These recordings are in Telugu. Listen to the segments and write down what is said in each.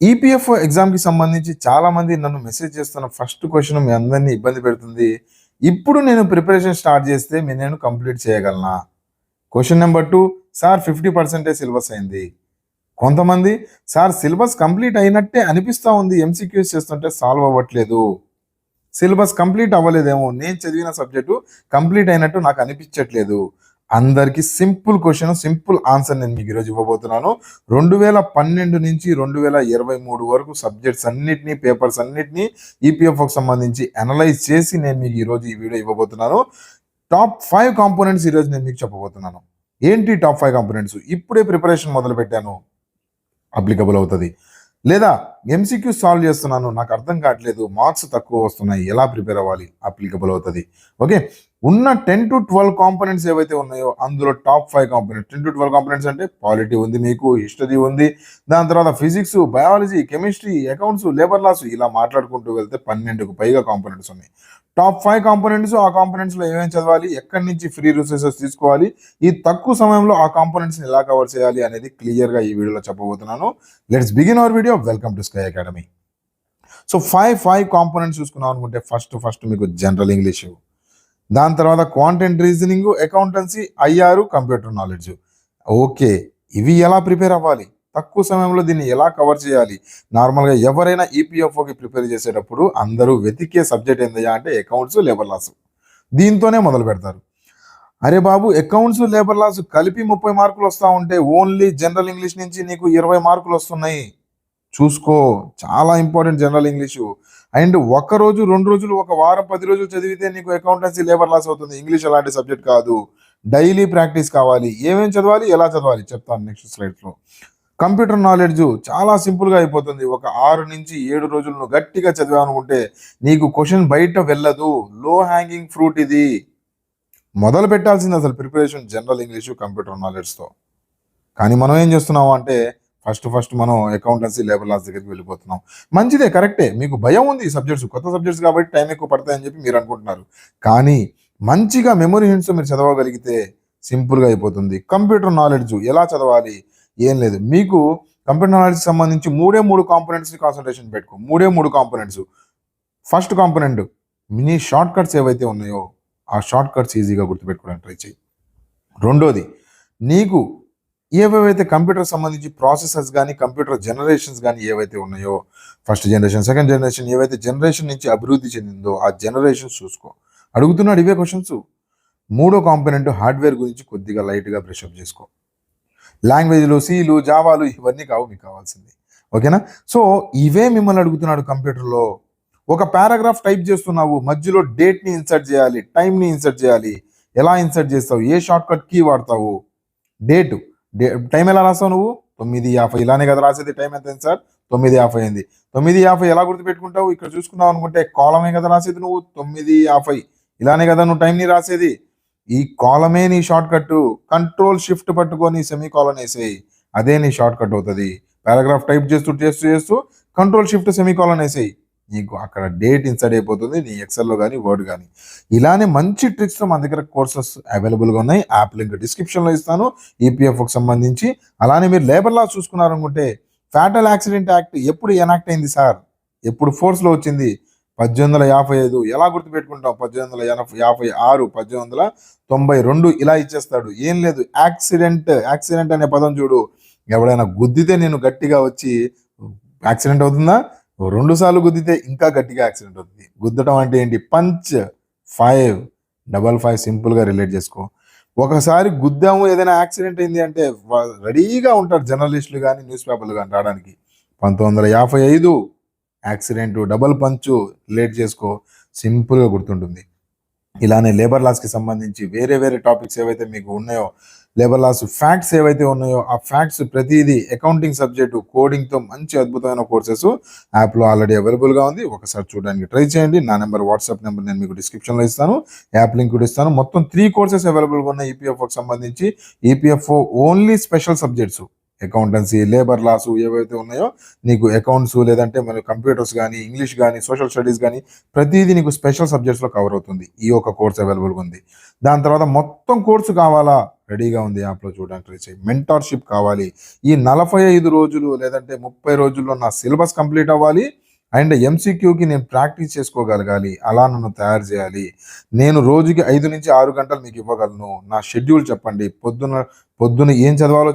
ఈపీఎఫ్ఓ ఎగ్జామ్‌కి సంబంధించి చాలామంది నన్ను మెసేజ్ చేస్తున్న ఫస్ట్ క్వెషన్ మీ అందరిని ఇబ్బంది పెడుతుంది. ఇప్పుడు నేను ప్రిపరేషన్ స్టార్ట్ చేస్తే నేను కంప్లీట్ చేయగలనా? క్వెషన్ నంబర్ 2 సార్ 50% సిలబస్ అయింది. కొంతమంది సార్ సిలబస్ కంప్లీట్ అయినట్టే అనిపిస్తా ఉంది. ఎంసీక్యూస్ చేస్తుంటే సాల్వ్ అవ్వట్లేదు. సిలబస్ కంప్లీట్ అవ్వలేదేమో. నేను చదివిన సబ్జెక్టు కంప్లీట్ అయినట్టు నాకు అనిపించట్లేదు. అందరికి సింపుల్ క్వెషన్, సింపుల్ ఆన్సర్ నేను మీకు ఈరోజు ఇవ్వబోతున్నాను. 2012 నుంచి 2023 వరకు సబ్జెక్ట్స్ అన్నిటినీ, పేపర్స్ అన్నిటినీ ఈపీఎఫ్ఓకి సంబంధించి అనలైజ్ చేసి నేను మీకు ఈరోజు ఈ వీడియో ఇవ్వబోతున్నాను. టాప్ 5 కాంపోనెంట్స్ ఈరోజు నేను మీకు చెప్పబోతున్నాను. ఏంటి టాప్ 5 కాంపోనెంట్స్? ఇప్పుడే ప్రిపరేషన్ మొదలు పెట్టాను, అప్లికబుల్ అవుతుంది. లేదా ఎంసీక్యూ సాల్వ్ చేస్తున్నాను, నాకు అర్థం కావట్లేదు, మార్క్స్ తక్కువ వస్తున్నాయి, ఎలా ప్రిపేర్ అవ్వాలి? అప్లికబుల్ అవుతుంది. ఓకే, ఉన్న 10 to 12 కాంపోనెంట్స్ ఏవైతే ఉన్నాయో అందులో టాప్ 5 కాంపోనెంట్స్. 10 to 12 కాంపోనెంట్స్ అంటే పాలిటీ ఉంది, మీకు హిస్టరీ ఉంది, దాని తర్వాత physics, biology, chemistry, accounts, labour laws, ఇలా మాట్లాడుకుంటూ వెళ్తే 12కు పైగా కాంపోనెంట్స్ ఉన్నాయి. టాప్ 5 కాంపోనెంట్స్, ఆ కాంపోనెంట్స్లో ఏమేమి చదవాలి, ఎక్కడి నుంచి ఫ్రీ రిసోర్సెస్ తీసుకోవాలి, ఈ తక్కువ సమయంలో ఆ కాంపోనెంట్స్ని ఎలా కవర్ చేయాలి అనేది క్లియర్గా ఈ వీడియోలో చెప్పబోతున్నాను. Let's begin our video. Welcome to Sky Academy. So 5 components చూసుకున్నాం అనుకుంటే ఫస్ట్ మీకు జనరల్ ఇంగ్లీషు, దాని తర్వాత quant reasoning, accountancy, IR, computer knowledge. Okay, ఇవి ఎలా ప్రిపేర్ అవ్వాలి, తక్కువ సమయంలో దీన్ని ఎలా కవర్ చేయాలి? నార్మల్గా ఎవరైనా ఈపీఎఫ్ఓకి ప్రిపేర్ చేసేటప్పుడు అందరూ వెతికే సబ్జెక్ట్ ఏందయ్యా అంటే అకౌంట్స్, లేబర్ లాస్. దీంతోనే మొదలు పెడతారు. అరే బాబు, అకౌంట్స్, లేబర్ లాస్ కలిపి 30 మార్కులు వస్తూ ఉంటే ఓన్లీ జనరల్ ఇంగ్లీష్ నుంచి నీకు 20 మార్కులు వస్తున్నాయి. చూసుకో, చాలా ఇంపార్టెంట్ జనరల్ ఇంగ్లీషు. అండ్ ఒక రోజు, 2 రోజులు, ఒక వారం, 10 రోజులు చదివితే నీకు అకౌంటెన్సీ, లేబర్ లాస్ అవుతుంది. ఇంగ్లీష్ అలాంటి సబ్జెక్ట్ కాదు. డైలీ ప్రాక్టీస్ కావాలి. ఏమేమి చదవాలి, ఎలా చదవాలి చెప్తాను నెక్స్ట్ స్లైడ్స్లో. కంప్యూటర్ నాలెడ్జ్ చాలా సింపుల్గా అయిపోతుంది. ఒక 6 నుంచి 7 రోజులు నువ్వు గట్టిగా చదివావు అనుకుంటే నీకు క్వశ్చన్ బయట వెళ్ళదు. లో హ్యాంగింగ్ ఫ్రూట్ ఇది. మొదలు పెట్టాల్సింది అసలు ప్రిపరేషన్ జనరల్ ఇంగ్లీషు, కంప్యూటర్ నాలెడ్జ్తో. కానీ మనం ఏం చేస్తున్నాము అంటే ఫస్ట్ మనం అకౌంటెన్సీ, లేబర్ లాస్ దగ్గరికి వెళ్ళిపోతున్నాం. మంచిదే, కరెక్టే. మీకు భయం ఉంది, ఈ సబ్జెక్ట్స్ కొత్త సబ్జెక్ట్స్ కాబట్టి టైం ఎక్కువ పడతాయని చెప్పి మీరు అనుకుంటున్నారు. కానీ మంచిగా మెమరీ హింట్స్ మీరు చదవగలిగితే సింపుల్గా అయిపోతుంది. కంప్యూటర్ నాలెడ్జ్ ఎలా చదవాలి? ఏం లేదు, మీకు కంప్యూటర్ నాలెడ్జ్కి సంబంధించి 3 కాంపోనెంట్స్ని కాన్సన్ట్రేషన్ పెట్టుకో. 3 components. First component mini short cuts ఏవైతే ఉన్నాయో ఆ షార్ట్ కట్స్ ఈజీగా గుర్తుపెట్టుకోవడానికి ట్రై చేయి. రెండోది, నీకు ఏవేవైతే కంప్యూటర్ సంబంధించి ప్రాసెసెస్ కానీ, కంప్యూటర్ జనరేషన్స్ కానీ ఏవైతే ఉన్నాయో, ఫస్ట్ జనరేషన్, సెకండ్ జనరేషన్, ఏవైతే జనరేషన్ నుంచి అభివృద్ధి చెందిందో ఆ జనరేషన్స్ చూసుకో. అడుగుతున్నాడు ఇవే క్వశ్చన్స్. 3వ కాంపోనెంట్ హార్డ్వేర్ గురించి కొద్దిగా లైట్గా బ్రషప్ చేసుకో. లాంగ్వేజ్లు, సీలు, జావాలు ఇవన్నీ కావు మీకు కావాల్సింది. ఓకేనా? సో ఇవే మిమ్మల్ని అడుగుతున్నాడు కంప్యూటర్లో. ఒక పారాగ్రాఫ్ టైప్ చేస్తున్నావు, మధ్యలో డేట్ని ఇన్సర్ట్ చేయాలి, టైంని ఇన్సర్ట్ చేయాలి. ఎలా ఇన్సర్ట్ చేస్తావు? ఏ షార్ట్ కట్ కీ వాడతావు? టైం ఎలా రాస్తావు నువ్వు? 9:50. ఇలానే కదా రాసేది. టైం ఎంత అయింది సార్? 9:50 అయింది. 9:50 ఎలా గుర్తుపెట్టుకుంటావు? ఇక్కడ చూసుకున్నావు అనుకుంటే కాలమే కదా రాసేది నువ్వు. 9:50 ఇలానే కదా నువ్వు టైంని రాసేది. ఈ కాలమే నీ షార్ట్ కట్. కంట్రోల్ షిఫ్ట్ పట్టుకొని సెమీ కాలన్ వేసేయి, అదే నీ షార్ట్ కట్ అవుతుంది. పారాగ్రాఫ్ టైప్ చేస్తూ కంట్రోల్ షిఫ్ట్ సెమీ కాలన్ వేసేయి, నీకు అక్కడ డేట్ ఇన్సర్ట్ అయిపోతుంది నీ ఎక్సెల్లో కానీ, వర్డ్ కానీ. ఇలానే మంచి ట్రిక్స్తో మన దగ్గర కోర్సెస్ అవైలబుల్గా ఉన్నాయి. యాప్ లింక్ డిస్క్రిప్షన్లో ఇస్తాను ఈపీఎఫ్ఓకి సంబంధించి. అలానే మీరు లేబర్ లాస్ చూసుకున్నారనుకుంటే ఫ్యాటల్ యాక్సిడెంట్ యాక్ట్ ఎప్పుడు ఎనాక్ట్ అయింది సార్? ఎప్పుడు ఫోర్స్లో వచ్చింది? 1855. ఎలా గుర్తుపెట్టుకుంటాం? 1856, 1892 ఇలా ఇచ్చేస్తాడు. ఏం లేదు, యాక్సిడెంట్ అనే పదం చూడు. ఎవడైనా గుద్దితే నేను గట్టిగా వచ్చి యాక్సిడెంట్ అవుతుందా? 2 సార్లు గుద్దితే ఇంకా గట్టిగా యాక్సిడెంట్ అవుతుంది. గుద్దటం అంటే ఏంటి? పంచ్. 555 సింపుల్గా రిలేట్ చేసుకో. ఒకసారి గుద్దాము, ఏదైనా యాక్సిడెంట్ అయింది అంటే రెడీగా ఉంటారు జర్నలిస్టులు కానీ, న్యూస్ పేపర్లు కానీ రావడానికి. 1955 యాక్సిడెంట్, డబల్ పంచు రిలేట్ చేసుకో, సింపుల్గా గుర్తుంటుంది. ఇలానే లేబర్ లాస్కి సంబంధించి వేరే టాపిక్స్ ఏవైతే మీకు ఉన్నాయో, లేబర్ లాస్ ఫ్యాక్ట్స్ ఏవైతే ఉన్నాయో ఆ ఫ్యాక్ట్స్ ప్రతిదీ అకౌంటింగ్ సబ్జెక్టు, కోడింగ్తో మంచి అద్భుతమైన కోర్సెస్ యాప్లో ఆల్రెడీ అవైలబుల్గా ఉంది. ఒకసారి చూడడానికి ట్రై చేయండి. నా వాట్సాప్ నెంబర్ నేను మీకు డిస్క్రిప్షన్లో ఇస్తాను, యాప్ లింక్ కూడా ఇస్తాను. మొత్తం 3 కోర్సెస్ అవైలబుల్గా ఉన్నాయి ఈపీఎఫ్ఓకి సంబంధించి. EPFO only special subjects accountancy, labour loss ఏవైతే ఉన్నాయో నీకు అకౌంట్స్ లేదంటే మన కంప్యూటర్స్ కానీ, ఇంగ్లీష్ కానీ, సోషల్ స్టడీస్ కానీ ప్రతిదీ నీకు స్పెషల్ సబ్జెక్ట్స్లో కవర్ అవుతుంది. ఈ ఒక కోర్స్ అవైలబుల్గా ఉంది. దాని తర్వాత మొత్తం కోర్సు కావాలా, రెడీగా ఉంది, యాప్లో చూడడానికి ట్రై చేయి. మెంటార్షిప్ కావాలి, ఈ 45 రోజులు లేదంటే 30 రోజుల్లో నా సిలబస్ కంప్లీట్ అవ్వాలి అండ్ ఎంసీక్యూకి నేను ప్రాక్టీస్ చేసుకోగలగాలి, అలా నన్ను తయారు చేయాలి. నేను రోజుకి 5 నుంచి 6 గంటలు మీకు ఇవ్వగలను. నా షెడ్యూల్ చెప్పండి, పొద్దున ఏం చదవాలో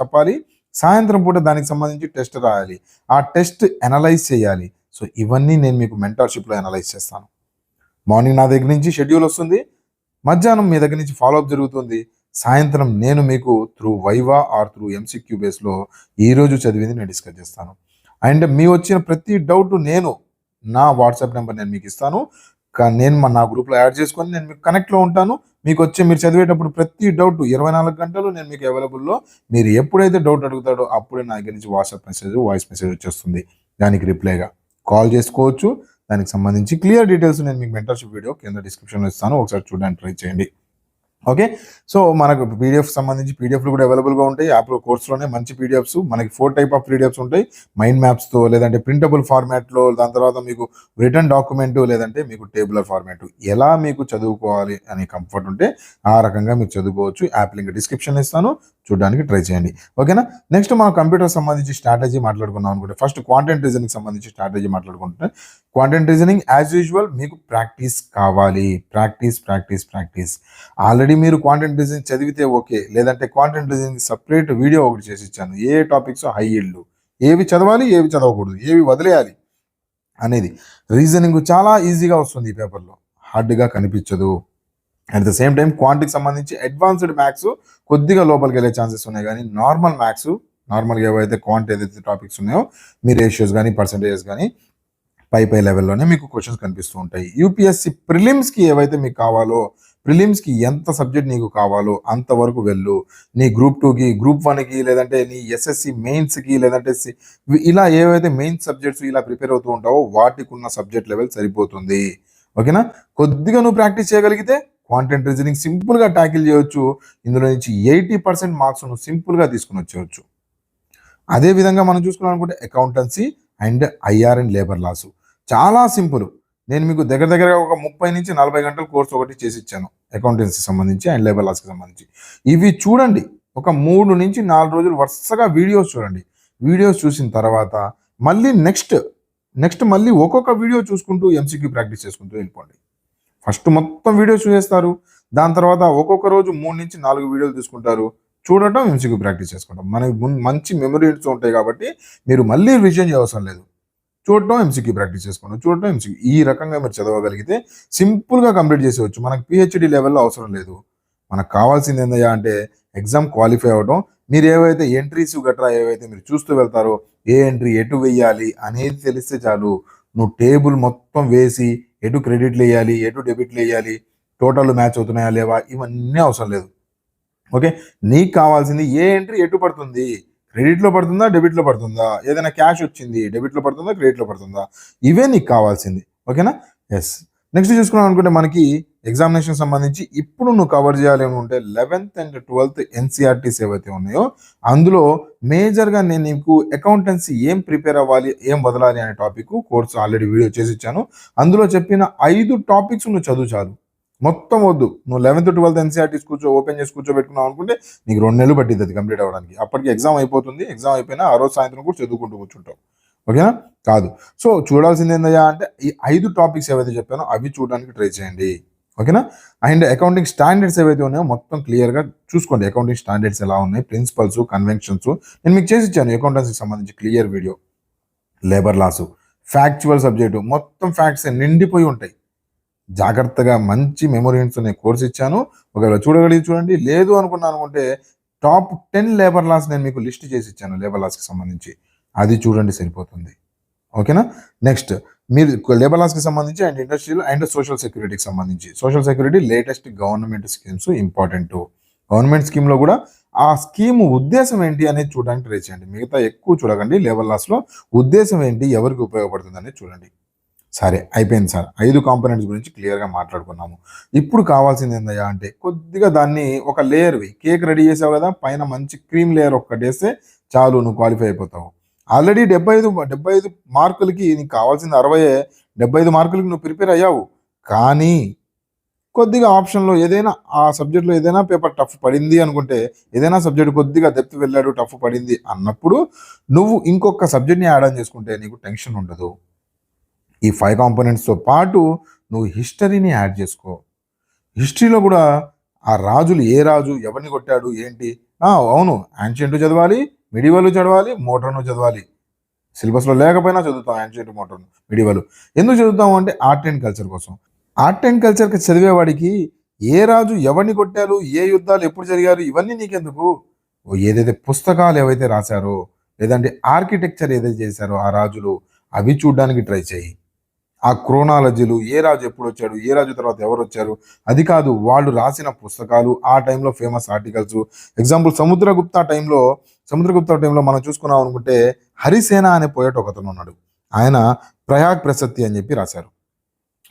చెప్పాలి, సాయంత్రం పూట దానికి సంబంధించి టెస్ట్ రాయాలి, ఆ టెస్ట్ అనలైజ్ చేయాలి. సో ఇవన్నీ నేను మీకు మెంటార్షిప్లో అనలైజ్ చేస్తాను. మార్నింగ్ నా దగ్గర నుంచి షెడ్యూల్ వస్తుంది, మధ్యాహ్నం మీ దగ్గర నుంచి ఫాలోఅప్ జరుగుతుంది, సాయంత్రం నేను మీకు through viva or through MCQ బేస్లో ఈరోజు చదివింది నేను డిస్కస్ చేస్తాను. అండ్ మీ వచ్చిన ప్రతి డౌట్ నేను నా వాట్సాప్ నెంబర్ నేను మీకు ఇస్తాను, నేను నా గ్రూప్లో యాడ్ చేసుకొని నేను మీకు కనెక్ట్లో ఉంటాను. మీకు మీరు చదివేటప్పుడు ప్రతి డౌట్ 24 గంటలు నేను మీకు అవైలబుల్లో. మీరు ఎప్పుడైతే డౌట్ అడుగుతాడో అప్పుడే నా దగ్గర నుంచి వాట్సాప్ మెసేజ్, వాయిస్ మెసేజ్ వచ్చేస్తుంది. దానికి రిప్లైగా కాల్ చేసుకోవచ్చు. దానికి సంబంధించి క్లియర్ డీటెయిల్స్ నేను మీకు మెంటర్షిప్ వీడియో కింద డిస్క్రిప్షన్లో ఇస్తాను, ఒకసారి చూడడానికి ట్రై చేయండి. ఓకే, సో మనకు పీడిఎఫ్ సంబంధించి పీడిఎఫ్లు కూడా అవైలబుల్గా ఉంటాయి యాప్లో. కోర్సులోనే మంచి పీడిఎఫ్స్ మనకి 4 టైప్ ఆఫ్ పీడిఎఫ్స్ ఉంటాయి, మైండ్ మ్యాప్స్తో లేదంటే ప్రింటబుల్ ఫార్మాట్లో, దాని తర్వాత మీకు రిటర్న్ డాక్యుమెంట్ లేదంటే మీకు టేబులర్ ఫార్మాట్, ఎలా మీకు చదువుకోవాలి అనే కంఫర్ట్ ఉంటే ఆ రకంగా మీరు చదువుకోవచ్చు. యాప్ లింక్ డిస్క్రిప్షన్ ఇస్తాను, చూడడానికి ట్రై చేయండి. ఓకేనా, నెక్స్ట్ మనం కంప్యూటర్ సంబంధించి స్ట్రాటజీ మాట్లాడుకున్నాం అనుకుంటే ఫస్ట్ క్వాంటెంట్ రీజనింగ్ సంబంధించి స్ట్రాటజీ మాట్లాడుకుంటే, క్వాంటెంట్ రీజనింగ్ యాజ్ యూజువల్ మీకు ప్రాక్టీస్ కావాలి. ప్రాక్టీస్. ఆల్రెడీ మీరు క్వాంటెంట్ రీజనింగ్ చదివితే ఓకే, లేదంటే క్వాంటెంట్ రీజనింగ్ సపరేట్ వీడియో ఒకటి చేసి ఇచ్చాను, ఏ టాపిక్స్ హై ఈల్డ్, ఏవి చదవాలి ఏవి చదవకూడదు, ఏవి వదిలేయాలి అనేది. రీజనింగ్ చాలా ఈజీగా వస్తుంది ఈ పేపర్లో, హార్డ్గా కనిపించదు. అట్ ద సేమ్ టైం క్వాంటికి సంబంధించి అడ్వాన్స్డ్ మ్యాథ్స్ కొద్దిగా లోపలికి వెళ్ళే ఛాన్సెస్ ఉన్నాయి, కానీ నార్మల్ మ్యాథ్స్, నార్మల్గా ఏవైతే క్వాంట్ ఏదైతే టాపిక్స్ ఉన్నాయో మీ రేషియోస్ కానీ పర్సంటేజెస్ కానీ పై లెవెల్లోనే మీకు క్వశ్చన్స్ కనిపిస్తూ ఉంటాయి. యూపీఎస్సి ప్రిలిమ్స్కి ఏవైతే మీకు కావాలో, ప్రిలిమ్స్కి ఎంత సబ్జెక్ట్ నీకు కావాలో అంతవరకు వెళ్ళు. నీ గ్రూప్ 2కి, గ్రూప్ 1కి, లేదంటే నీ ఎస్ఎస్సి మెయిన్స్కి, లేదంటే ఇలా ఏవైతే మెయిన్ సబ్జెక్ట్స్ ఇలా ప్రిపేర్ అవుతూ ఉంటావో వాటికి ఉన్న సబ్జెక్ట్ లెవెల్ సరిపోతుంది. ఓకేనా, కొద్దిగా నువ్వు ప్రాక్టీస్ చేయగలిగితే క్వాంటెంట్ రీజనింగ్ సింపుల్గా ట్యాకిల్ చేయొచ్చు. ఇందులో నుంచి 80% మార్క్స్ నువ్వు సింపుల్గా తీసుకుని వచ్చేయచ్చు. అదేవిధంగా మనం చూసుకున్నాం అనుకుంటే accountancy and IR and labour loss చాలా సింపుల్. నేను మీకు దగ్గరగా ఒక 30 నుంచి 40 గంటల కోర్స్ ఒకటి చేసి ఇచ్చాను అకౌంటెన్సీ సంబంధించి అండ్ లేబర్ లాస్కి సంబంధించి. ఇవి చూడండి, ఒక 3 నుంచి 4 రోజులు వరుసగా వీడియోస్ చూడండి. వీడియోస్ చూసిన తర్వాత మళ్ళీ నెక్స్ట్ మళ్ళీ ఒక్కొక్క వీడియో చూసుకుంటూ ఎంసీక్యూ ప్రాక్టీస్ చేసుకుంటూ వెళ్ళిపోండి. ఫస్ట్ మొత్తం వీడియోస్ చూసేస్తారు, దాని తర్వాత ఒక్కొక్క రోజు 3 నుంచి 4 వీడియోలు తీసుకుంటారు, చూడటం ఎంసీక్యూ ప్రాక్టీస్ చేసుకుంటాం. మనకి మంచి మెమరీస్ ఉంటాయి కాబట్టి మీరు మళ్ళీ రివిజన్ చేయవసరం లేదు, చూడటం ఎంసీక్యూ ప్రాక్టీస్ చేసుకోండి, చూడటం ఎంసీక్యూ. ఈ రకంగా మీరు చదవగలిగితే సింపుల్గా కంప్లీట్ చేసేవచ్చు. మనకు పిహెచ్డి లెవెల్లో అవసరం లేదు. మనకు కావాల్సింది ఏందయ్యా అంటే ఎగ్జామ్ క్వాలిఫై అవ్వడం. మీరు ఏవైతే ఎంట్రీస్ గట్రా ఏవైతే మీరు చూస్తూ వెళ్తారో, ఏ ఎంట్రీ ఎటు వేయాలి అనేది తెలిస్తే చాలు. నువ్వు టేబుల్ మొత్తం వేసి ఎటు క్రెడిట్లు వేయాలి, ఎటు డెబిట్లు వేయాలి, టోటల్ మ్యాచ్ అవుతున్నాయా లేవా, ఇవన్నీ అవసరం లేదు. ఓకే, నీకు కావాల్సింది ఏ ఎంట్రీ ఎటు పడుతుంది, క్రెడిట్లో పడుతుందా డెబిట్లో పడుతుందా, ఏదైనా క్యాష్ వచ్చింది డెబిట్లో పడుతుందా క్రెడిట్లో పడుతుందా, ఇవే నీకు కావాల్సింది. ఓకేనా, ఎస్. నెక్స్ట్ చూసుకున్నాం అనుకుంటే మనకి ఎగ్జామినేషన్ సంబంధించి ఇప్పుడు నువ్వు కవర్ చేయాలి అనుకుంటే 11th and 12th ఎన్సీఆర్టీస్ ఏవైతే ఉన్నాయో అందులో మేజర్గా నేను నీకు అకౌంటెన్సీ ఏం ప్రిపేర్ అవ్వాలి, ఏం వదలాలి అనే టాపిక్ కోర్సు ఆల్రెడీ వీడియో చేసి ఇచ్చాను. అందులో చెప్పిన 5 టాపిక్స్ నువ్వు చదువు చాలు, మొత్తం వద్దు. నువ్వు 11th 12th ఎన్సీఆర్టీస్ ఓపెన్ చేసి కూర్చోబెట్టుకున్నావు అనుకుంటే నీకు 2 నెలలు పట్టింది అది కంప్లీట్ అవ్వడానికి. అప్పటికి ఎగ్జామ్ అయిపోతుంది, ఎగ్జామ్ అయిపోయినా ఆ రోజు సాయంత్రం కూడా చదువుకుంటూ కూర్చుంటావు. ఓకేనా, కాదు. సో చూడాల్సింది ఏందయ్యా అంటే ఈ 5 టాపిక్స్ ఏవైతే చెప్పానో అవి చూడడానికి ట్రై చేయండి. ఓకేనా, అండ్ అకౌంటింగ్ స్టాండర్డ్స్ ఏవైతే ఉన్నాయో మొత్తం క్లియర్గా చూసుకోండి. అకౌంటింగ్ స్టాండర్డ్స్ ఎలా ఉన్నాయి, ప్రిన్సిపల్స్, కన్వెన్షన్స్ నేను మీకు చేసి ఇచ్చాను అకౌంటెన్సీకి సంబంధించి clear video. Labour loss factual subject మొత్తం ఫ్యాక్ట్స్ నిండిపోయి ఉంటాయి. జాగ్రత్తగా మంచి మెమోరీస్ నేను కోర్స్ ఇచ్చాను. ఒకవేళ చూడగలిగి చూడండి, లేదు అనుకుంటే టాప్ 10 లేబర్ లాస్ నేను మీకు లిస్ట్ చేసి ఇచ్చాను లేబర్ లాస్కి సంబంధించి, అది చూడండి సరిపోతుంది. ఓకేనా, నెక్స్ట్ మీరు లేబర్ లాస్కి సంబంధించి అండ్ ఇండస్ట్రియల్ అండ్ సోషల్ సెక్యూరిటీకి సంబంధించి, social security latest government schemes important. Government స్కీమ్లో కూడా ఆ స్కీమ్ ఉద్దేశం ఏంటి అనేది చూడడానికి ట్రై చేయండి. మిగతా ఎక్కువ చూడకండి, లేబర్ లాస్లో ఉద్దేశం ఏంటి, ఎవరికి ఉపయోగపడుతుంది అనేది చూడండి. సరే, అయిపోయింది సార్, 5 కాంపోనెంట్స్ గురించి క్లియర్గా మాట్లాడుకున్నాము. ఇప్పుడు కావాల్సింది ఏందయ్యా అంటే కొద్దిగా దాన్ని ఒక లేయర్ కేక్ రెడీ చేసావు కదా, పైన మంచి క్రీమ్ లేయర్ ఒక్కటి వేస్తే చాలు నువ్వు క్వాలిఫై అయిపోతావు. ఆల్రెడీ 75 మార్కులకి నీకు కావాల్సింది 60, 75 మార్కులకి నువ్వు ప్రిపేర్ అయ్యావు. కానీ కొద్దిగా ఆప్షన్‌లో ఏదైనా ఆ సబ్జెక్ట్‌లో ఏదైనా పేపర్ టఫ్ పడింది అనుకుంటే, ఏదైనా సబ్జెక్ట్ కొద్దిగా డెప్త్ వెళ్ళాడు, టఫ్ పడింది అన్నప్పుడు నువ్వు ఇంకొక సబ్జెక్ట్‌ని యాడ్ ఆన్ చేసుకుంటే నీకు టెన్షన్ ఉండదు. ఈ 5 కాంపోనెంట్స్‌తో పాటు నువ్వు హిస్టరీని యాడ్ చేసుకో. హిస్టరీలో కూడా ఆ రాజులు ఏ రాజు ఎవరిని కొట్టాడు ఏంటి అవును యాన్షియంట్ చదవాలి, మిడివల్ చదవాలి, మోడర్న్ చదవాలి. సిలబస్లో లేకపోయినా చదువుతాం యాన్షియంట్, మోడర్న్, మిడివల్. ఎందుకు చదువుతాము అంటే ఆర్ట్ అండ్ కల్చర్ కోసం. ఆర్ట్ అండ్ కల్చర్కి చదివేవాడికి ఏ రాజు ఎవరిని కొట్టారు, ఏ యుద్ధాలు ఎప్పుడు జరిగారు ఇవన్నీ నీకెందుకు. ఏదైతే పుస్తకాలు ఏవైతే రాశారో లేదంటే ఆర్కిటెక్చర్ ఏదైతే చేశారో ఆ రాజులు అవి చూడడానికి ట్రై చేయి. ఆ క్రోనాలజీలు ఏ రాజు ఎప్పుడు వచ్చాడు, ఏ రాజు తర్వాత ఎవరు వచ్చారు, అది కాదు వాళ్ళు రాసిన పుస్తకాలు, ఆ టైంలో ఫేమస్ ఆర్టికల్స్. ఎగ్జాంపుల్ సముద్రగుప్త టైంలో మనం చూసుకున్నాం అనుకుంటే హరిసేన అనే పోయట్ ఒకతను ఉన్నాడు. ఆయన ప్రయాగ్ ప్రశస్తి అని చెప్పి రాశారు.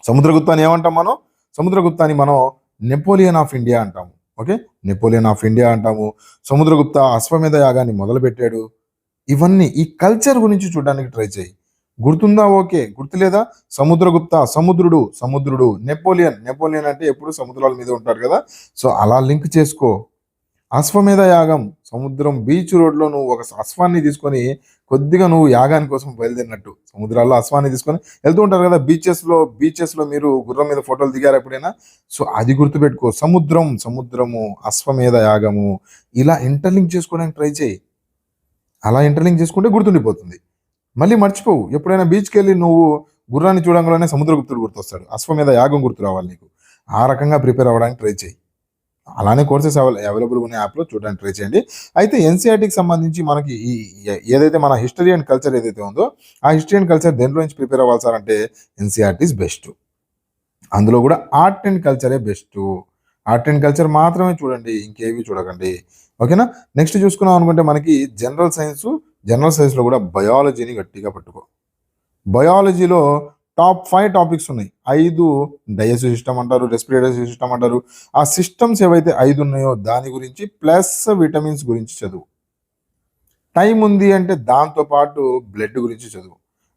సముద్రగుప్తాని ఏమంటాం మనం? సముద్రగుప్తాని మనం నెపోలియన్ ఆఫ్ ఇండియా అంటాము. ఓకే, నెపోలియన్ ఆఫ్ ఇండియా అంటాము. సముద్రగుప్త అశ్వమేధ యాగాన్ని మొదలుపెట్టాడు. ఇవన్నీ ఈ కల్చర్ గురించి చూడడానికి ట్రై చేయి. గుర్తుందా? ఓకే. గుర్తులేదా? సముద్రగుప్త, సముద్రుడు, నెపోలియన్ అంటే ఎప్పుడు సముద్రాల మీద ఉంటాడు కదా. సో అలా లింక్ చేసుకో. అశ్వమేధ యాగం, సముద్రం బీచ్ రోడ్లో నువ్వు ఒక అశ్వాన్ని తీసుకొని కొద్దిగా నువ్వు యాగాని కోసం బయలుదేరినట్టు సముద్రాల్లో అశ్వాన్ని తీసుకొని వెళ్తూ ఉంటారు కదా బీచెస్లో మీరు గుర్రం మీద ఫోటోలు దిగారు ఎప్పుడైనా? సో అది గుర్తుపెట్టుకో. సముద్రము, అశ్వమేధ యాగము, ఇలా ఇంటర్లింక్ చేసుకోవడానికి ట్రై చేయి. అలా ఇంటర్లింక్ చేసుకుంటే గుర్తుండిపోతుంది, మళ్ళీ మర్చిపోవు. ఎప్పుడైనా బీచ్కి వెళ్ళి నువ్వు గుర్రాన్ని చూడంగానే సముద్రగుప్తుడు గుర్తొస్తాడు, అశ్వమేధ యాగం గుర్తు రావాలి నీకు. ఆ రకంగా ప్రిపేర్ అవ్వడానికి ట్రై చేయి. అలానే కోర్సెస్ అవైలబుల్గా ఉన్న యాప్లో చూడడానికి ట్రై చేయండి. అయితే ఎన్సీఆర్టీకి సంబంధించి మనకి ఈ ఏదైతే మన హిస్టరీ అండ్ కల్చర్ ఏదైతే ఉందో ఆ హిస్టరీ అండ్ కల్చర్ దేంట్లో నుంచి ప్రిపేర్ అవ్వాలి సార్ అంటే ఎన్సీఆర్టీ ఇస్ బెస్ట్. అందులో కూడా ఆర్ట్ అండ్ కల్చరే బెస్ట్. ఆర్ట్ అండ్ కల్చర్ మాత్రమే చూడండి, ఇంకేవి చూడకండి. ఓకేనా? నెక్స్ట్ చూసుకున్నాం అనుకుంటే మనకి జనరల్ సైన్స్లో కూడా బయాలజీని గట్టిగా పట్టుకో. బయాలజీలో టాప్ 5 టాపిక్స్ ఉన్నాయి. 5 డైజెస్టివ్ సిస్టమ్ అంటారు, రెస్పిరేటరీ సిస్టమ్ అంటారు. ఆ సిస్టమ్స్ ఏవైతే 5 ఉన్నాయో దాని గురించి ప్లస్ విటమిన్స్ గురించి చదువు. టైం ఉంది అంటే దాంతోపాటు బ్లడ్ గురించి చదువు.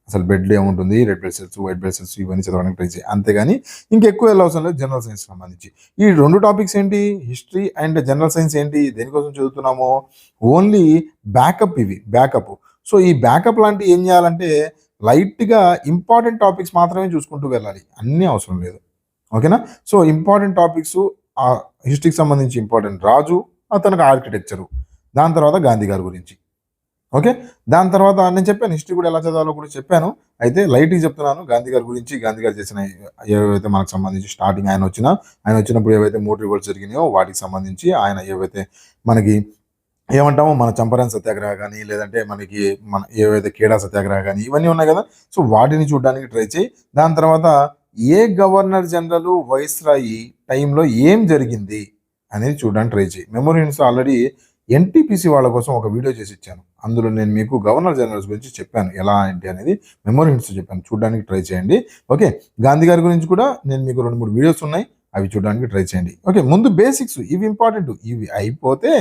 అసలు బ్లడ్లో ఏముంటుంది, red blood cells, white blood cells, ఇవన్నీ చదవడానికి ట్రై చేయి. అంతేగాని ఇంకెక్కువ వెళ్ళవసరం లేదు జనరల్ సైన్స్ సంబంధించి. ఈ 2 టాపిక్స్ ఏంటి, హిస్టరీ అండ్ జనరల్ సైన్స్ ఏంటి, దేనికోసం చదువుతున్నామో ఓన్లీ బ్యాకప్. ఇవి బ్యాకప్. సో ఈ బ్యాకప్ లాంటివి ఏం చేయాలంటే లైట్గా ఇంపార్టెంట్ టాపిక్స్ మాత్రమే చూసుకుంటూ వెళ్ళాలి, అన్నీ అవసరం లేదు. ఓకేనా? సో ఇంపార్టెంట్ టాపిక్స్, ఆ హిస్టరీకి సంబంధించి ఇంపార్టెంట్ రాజు, అతనికి ఆర్కిటెక్చరు, దాని తర్వాత గాంధీ గారి గురించి. ఓకే, దాని తర్వాత నేను చెప్పాను హిస్టరీ కూడా ఎలా చదవాలో కూడా చెప్పాను. అయితే లైట్గా చెప్తున్నాను గాంధీ గారి గురించి. గాంధీ గారు చేసిన ఏవైతే మనకు సంబంధించి స్టార్టింగ్ ఆయన వచ్చినప్పుడు ఏవైతే 3 రివోల్ట్స్ జరిగినాయో వాటికి సంబంధించి ఆయన ఏవైతే మనకి ఏమంటామో మన చంపారన్ సత్యాగ్రహ కానీ లేదంటే మనకి మన ఏవైతే కేడా సత్యాగ్రహ కానీ ఇవన్నీ ఉన్నాయి కదా. సో వాటిని చూడడానికి ట్రై చేయి. దాని తర్వాత ఏ గవర్నర్ జనరల్ వైస్రాయి టైంలో ఏం జరిగింది అనేది చూడడానికి ట్రై చేయి. మెమరీ హింట్స్ ఆల్రెడీ ఎన్టీపీసీ వాళ్ళ కోసం ఒక వీడియో చేసి ఇచ్చాను. అందులో నేను మీకు గవర్నర్ జనరల్స్ గురించి చెప్పాను, ఎలా ఏంటి అనేది మెమరీ హింట్స్ చెప్పాను, చూడడానికి ట్రై చేయండి. ఓకే, గాంధీ గారి గురించి కూడా నేను మీకు 2-3 వీడియోస్ ఉన్నాయి, అవి చూడడానికి ట్రై చేయండి. ఓకే, ముందు బేసిక్స్ ఇవి ఇంపార్టెంట్. ఇవి అయిపోతే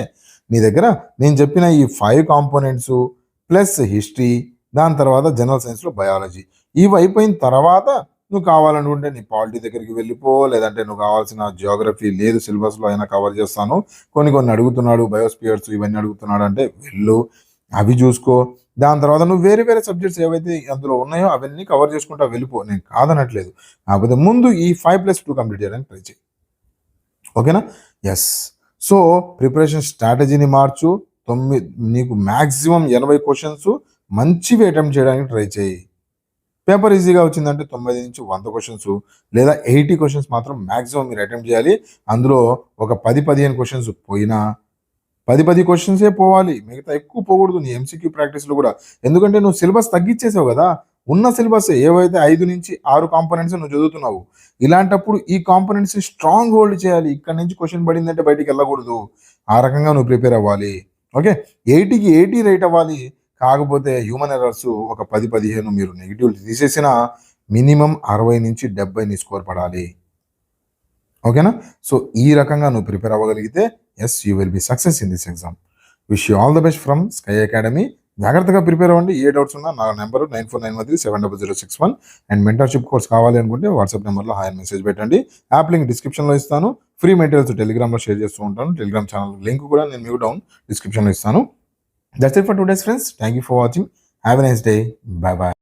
నీ దగ్గర నేను చెప్పిన ఈ 5 కాంపోనెంట్స్ ప్లస్ హిస్టరీ, దాని తర్వాత జనరల్ సైన్స్లో బయాలజీ, ఇవి అయిపోయిన తర్వాత నువ్వు కావాలనుకుంటే నీ పాలిటీ దగ్గరికి వెళ్ళిపో, లేదంటే నువ్వు కావాల్సిన జియోగ్రఫీ లేదు సిలబస్లో అయినా కవర్ చేస్తాను, కొన్ని అడుగుతున్నాడు, బయోస్పియర్స్ ఇవన్నీ అడుగుతున్నాడు అంటే వెళ్ళు, అవి చూసుకో. దాని తర్వాత నువ్వు వేరే సబ్జెక్ట్స్ ఏవైతే అందులో ఉన్నాయో అవన్నీ కవర్ చేసుకుంటా వెళ్ళిపో, నేను కాదనట్లేదు. కాకపోతే ముందు ఈ 5+2 కంప్లీట్ చేయడానికి ట్రై చేయి. ఓకేనా? ఎస్. సో ప్రిపరేషన్ స్ట్రాటజీని మార్చు. నీకు మ్యాక్సిమం 80 క్వశ్చన్స్ మంచివి అటెంప్ట్ చేయడానికి ట్రై చేయి. పేపర్ ఈజీగా వచ్చిందంటే 90 నుంచి 100 క్వశ్చన్స్ లేదా 80 క్వశ్చన్స్ మాత్రం మ్యాక్సిమం మీరు అటెంప్ట్ చేయాలి. అందులో ఒక 10-15 క్వశ్చన్స్ పోయినా 10 క్వశ్చన్సే పోవాలి, మిగతా ఎక్కువ పోకూడదు నీ ఎంసీక్యూ ప్రాక్టీస్లో కూడా. ఎందుకంటే నువ్వు సిలబస్ తగ్గించేసావు కదా, ఉన్న సిలబస్ ఏవైతే 5 నుంచి 6 కాంపోనెంట్స్ నువ్వు చదువుతున్నావు. ఇలాంటప్పుడు ఈ కాంపోనెంట్స్ స్ట్రాంగ్ హోల్డ్ చేయాలి. ఇక్కడ నుంచి క్వశ్చన్ పడిందంటే బయటికి వెళ్ళకూడదు. ఆ రకంగా నువ్వు ప్రిపేర్ అవ్వాలి. ఓకే, 80కి 80 రైట్ అవ్వాలి. కాకపోతే హ్యూమన్ ఎర్రర్స్ ఒక 10-15 మీరు నెగిటివ్ తీసేసిన మినిమం 60 నుంచి 70 నీ స్కోర్ పడాలి. ఓకేనా? సో ఈ రకంగా నువ్వు ప్రిపేర్ అవ్వగలిగితే yes you will be success in this exam. Wish you all the best from Sky Academy. జాగ్రత్తగా ప్రిపేర్ అవ్వండి. ఏ డౌట్స్ ఉన్నా నా నెంబర్ 9491370061. అండ్ మెంటర్షిప్ కోర్స్ కావాలి అనుకుంటే వాట్సాప్ నెంబర్లో హాయ్ మెసేజ్ పెట్టండి. యాప్ లింక్ డిస్క్రిప్షన్లో ఇస్తాను. ఫ్రీ మెటీరియల్స్ టెలిగ్రామ్లో షేర్ చేస్తూ ఉంటాను. టెలిగ్రామ్ ఛానల్ లింక్ కూడా నేను మీకు డౌన్ డిస్క్రిప్షన్లో ఇస్తాను. That's it for today's friends. Thank you for watching. Have a nice day. Bye bye.